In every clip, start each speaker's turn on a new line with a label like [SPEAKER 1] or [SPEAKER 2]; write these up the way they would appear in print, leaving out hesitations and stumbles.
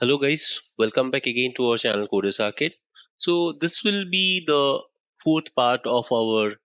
[SPEAKER 1] Hello guys, welcome back again to our channel Coders Arcade. So this will be the fourth part of our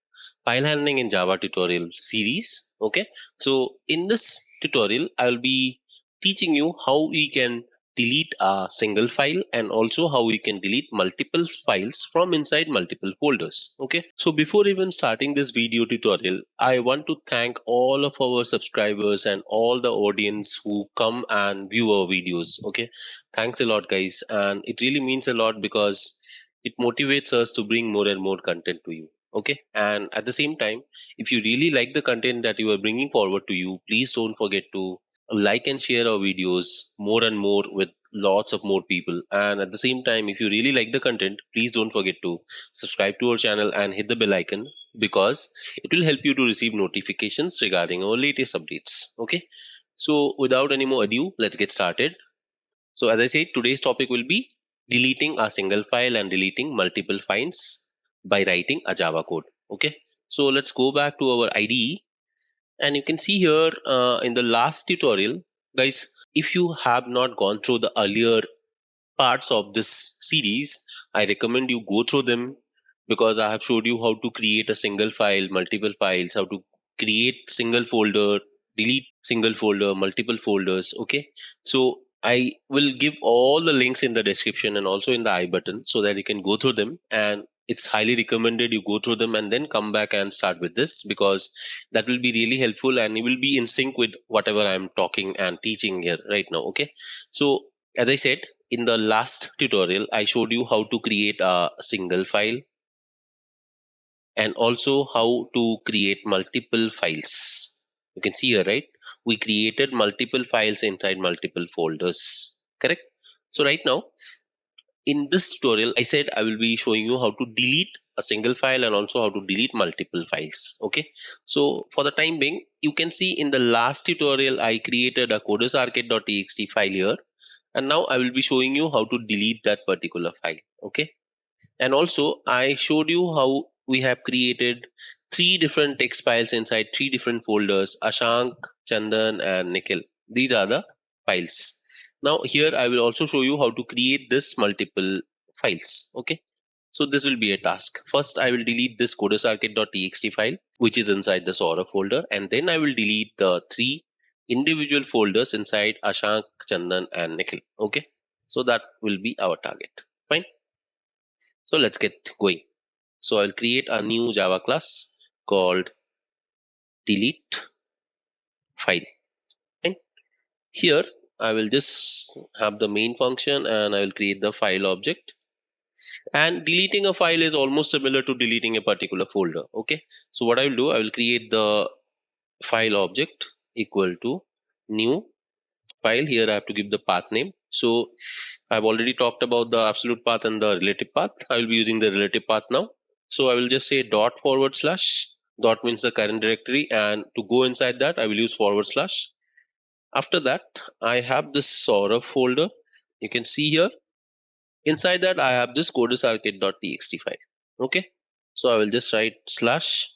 [SPEAKER 1] file handling in Java tutorial series. Okay, so in this tutorial I'll be teaching you how we can delete a single file and also how we can delete multiple files from inside multiple folders. Okay, so before even starting this video tutorial, I want to thank all of our subscribers and all the audience who come and view our videos. Okay, thanks a lot guys, and it really means a lot because it motivates us to bring more and more content to you. Okay, and at the same time, if you really like the content that you are bringing forward to you, please don't forget to like and share our videos more and more with lots of more people. And at the same time, if you really like the content, please don't forget to subscribe to our channel and hit the bell icon, because it will help you to receive notifications regarding our latest updates. Okay, so without any more ado, let's get started. So as I said, today's topic will be deleting a single file and deleting multiple files by writing a Java code. Okay, so let's go back to our IDE, and you can see here in the last tutorial, guys, if you have not gone through the earlier parts of this series, I recommend you go through them, because I have showed you how to create a single file, multiple files, how to create single folder, delete single folder, multiple folders. Okay, so I will give all the links in the description and also in the I button so that you can go through them, and it's highly recommended you go through them and then come back and start with this, because that will be really helpful and you will be in sync with whatever I'm talking and teaching here right now. Okay, so as I said, in the last tutorial, I showed you how to create a single file and also how to create multiple files. You can see here, right? We created multiple files inside multiple folders, correct? So right now, in this tutorial, I said I will be showing you how to delete a single file and also how to delete multiple files. Okay, so for the time being, you can see in the last tutorial, I created a codesarcade.txt file here, and now I will be showing you how to delete that particular file. Okay, and also I showed you how we have created three different text files inside three different folders: Ashank, Chandan and Nikhil. These are the files. Now here I will also show you how to create this multiple files. Okay, so this will be a task. First I will delete this codesarcade.txt file which is inside the Sora folder, and then I will delete the three individual folders inside Ashank, Chandan and Nikhil. Okay, so that will be our target. Fine, so let's get going. So I'll create a new Java class called delete file. And here I will just have the main function and I will create the file object. And deleting a file is almost similar to deleting a particular folder. Okay, so what I will do, I will create the file object equal to new file. Here I have to give the path name. So I've already talked about the absolute path and the relative path. I will be using the relative path now. So I will just say dot forward slash. Dot means the current directory, and to go inside that I will use forward slash. After that I have this Sora folder. You can see here inside that I have this codesarcade.txt file. Okay, so I will just write slash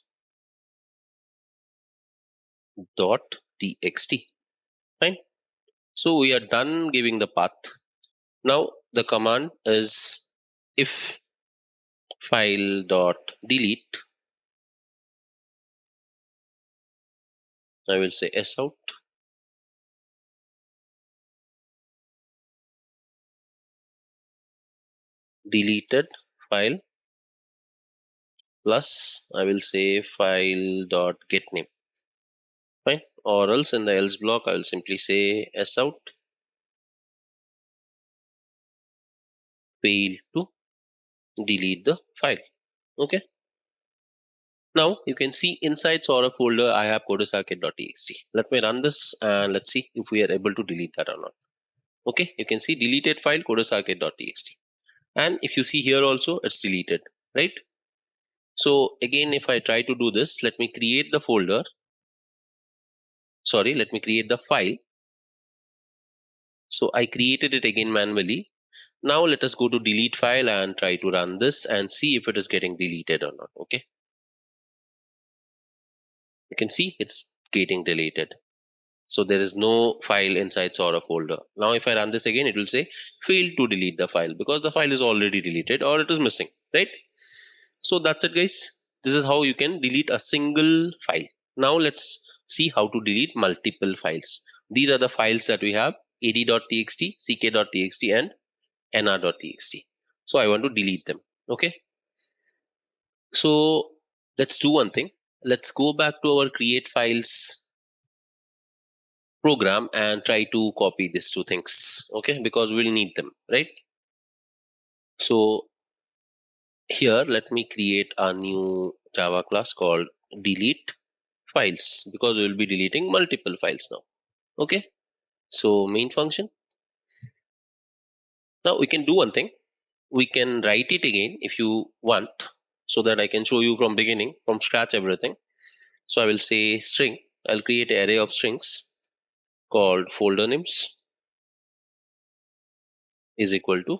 [SPEAKER 1] dot txt. Fine. So we are done giving the path. Now the command is if file dot delete, I will say s out, deleted file plus I will say file dot get name. Fine, or else in the else block I will simply say s out, fail to delete the file. Okay, now you can see inside Sora folder I have codesarcade.txt. Let me run this and let's see if we are able to delete that or not. Okay, you can see deleted file codesarcade.txt, and if you see here also it's deleted, right? So again, if I try to do this, let me create the folder. Sorry, let me create the file. So I created it again manually. Now let us go to delete file and try to run this and see if it is getting deleted or not. Okay, you can see it's getting deleted. So there is no file inside Sora folder. Now if I run this again, it will say failed to delete the file because the file is already deleted or it is missing, right? So that's it, guys. This is how you can delete a single file. Now let's see how to delete multiple files. These are the files that we have: ad.txt, ck.txt, and nr.txt. So I want to delete them. Okay. So let's do one thing. Let's go back to our create files program and try to copy these two things. Okay, because we'll need them, right? So here, let me create a new Java class called delete files because we will be deleting multiple files now. Okay, so main function. Now we can do one thing. We can write it again if you want, so that I can show you from beginning, from scratch, everything. So I will say string. I'll create an array of strings called folder names is equal to,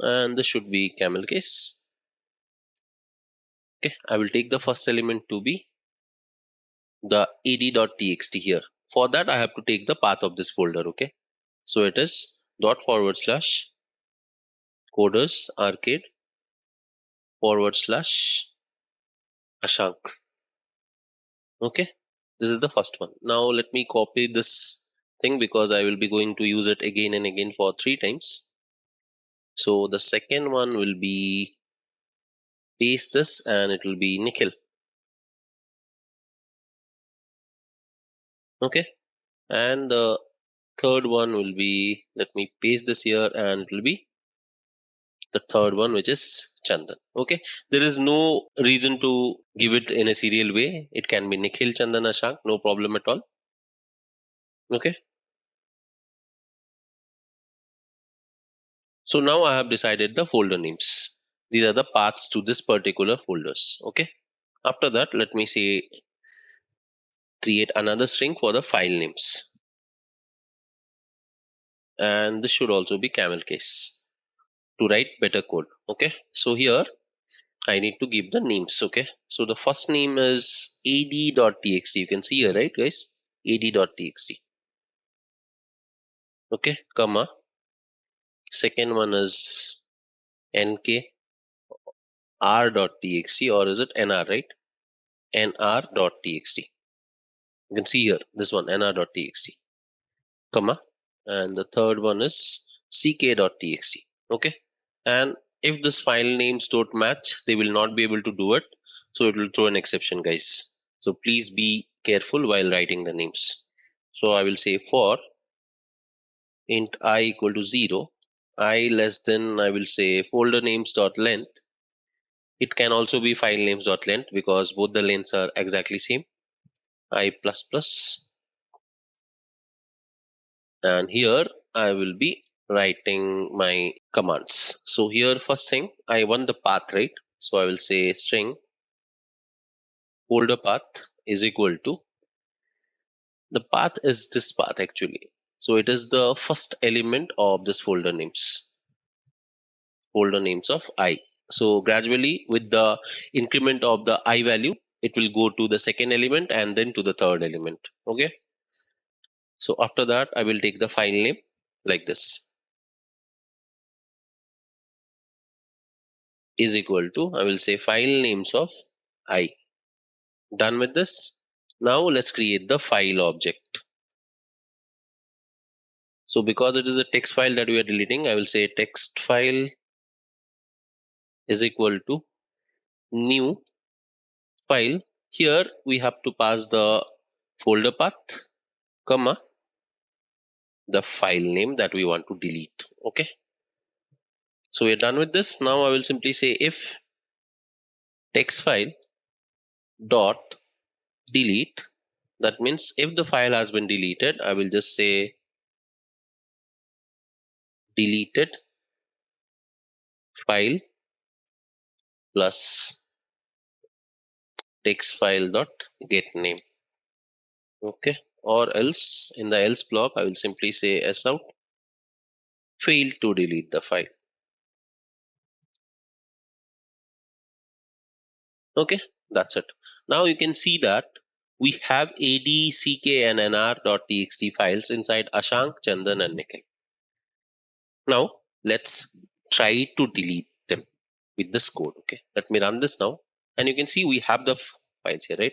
[SPEAKER 1] and this should be camel case. Okay, I will take the first element to be the ad.txt here. For that, I have to take the path of this folder. Okay, so it is dot forward slash coders arcade forward slash ashank. Okay, this is the first one. Now let me copy this thing because I will be going to use it again and again for 3 times. So the second one will be paste this and it will be Nikhil. Okay, and the third one will be, let me paste this here and it will be the third one, which is Chandan. Okay, there is no reason to give it in a serial way. It can be Nikhil, Chandan, Ashank, no problem at all. Okay, so now I have decided the folder names. These are the paths to this particular folders. Okay, after that, let me say create another string for the file names, and this should also be camel case to write better code. Okay, so here I need to give the names. Okay, so the first name is ad.txt. You can see here, right, guys? ad.txt. Okay, comma. Second one is nk r.txt, or is it nr, right? nr.txt. You can see here this one nr.txt, comma, and the third one is ck.txt. Okay, and if this file names don't match, they will not be able to do it. So it will throw an exception, guys. So please be careful while writing the names. So I will say for int I equal to 0, I less than, I will say folder names dot length. It can also be file names dot length because both the lengths are exactly same. I plus plus, and here I will be writing my commands. So here first thing, I want the path, right? So I will say string folder path is equal to, the path is this path actually. So it is the first element of this folder names of I. So gradually with the increment of the I value, it will go to the second element and then to the third element. Okay. So after that, I will take the file name like this is equal to, I will say file names of I. Done with this. Now let's create the file object. So because it is a text file that we are deleting, I will say text file is equal to new file. Here we have to pass the folder path, comma, the file name that we want to delete. Okay. So we're done with this. Now I will simply say if text file dot delete. That means if the file has been deleted, I will just say deleted file plus text file dot get name. Okay. Or else in the else block, I will simply say s out failed to delete the file. Okay. That's it. Now you can see that we have AD, CK and NR.txt files inside Ashank, Chandan and Nikhil. Now let's try to delete them with this code. Okay, let me run this now, and you can see we have the files here, right?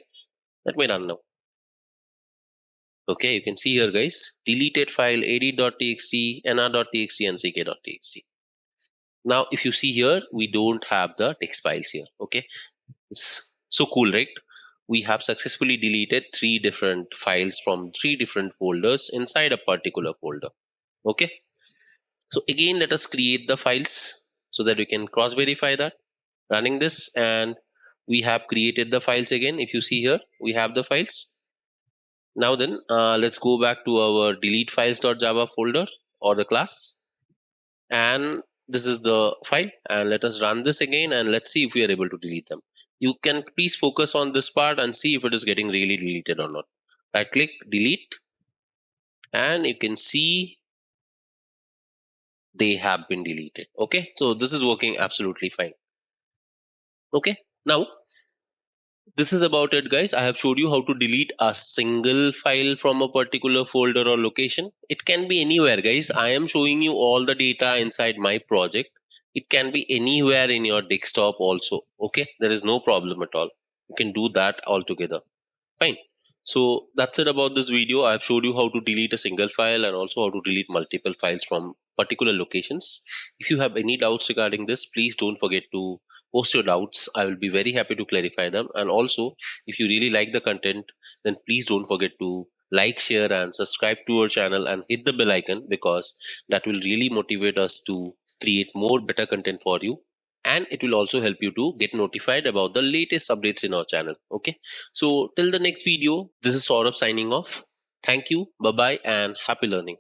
[SPEAKER 1] Let me run now. Okay, you can see here guys, deleted file ad.txt, nr.txt and ck.txt. Now if you see here, we don't have the text files here. Okay, it's so cool, right? We have successfully deleted 3 different files from 3 different folders inside a particular folder. Okay, so again let us create the files so that we can cross verify that. Running this, and we have created the files again. If you see here, we have the files. Now then, let's go back to our delete files.java folder or the class, and this is the file, and let us run this again and let's see if we are able to delete them. You can please focus on this part and see if it is getting really deleted or not. I click delete, and you can see they have been deleted. Okay, so this is working absolutely fine. Okay, now this is about it guys. I have showed you how to delete a single file from a particular folder or location. It can be anywhere guys. I am showing you all the data inside my project. It can be anywhere in your desktop also. Okay, there is no problem at all. You can do that altogether. Fine. So that's it about this video. I've showed you how to delete a single file and also how to delete multiple files from particular locations. If you have any doubts regarding this, please don't forget to post your doubts. I will be very happy to clarify them. And also, if you really like the content, then please don't forget to like, share, and subscribe to our channel and hit the bell icon, because that will really motivate us to create more better content for you, and it will also help you to get notified about the latest updates in our channel. Okay, so till the next video, this is Saurabh signing off. Thank you, bye bye, and happy learning.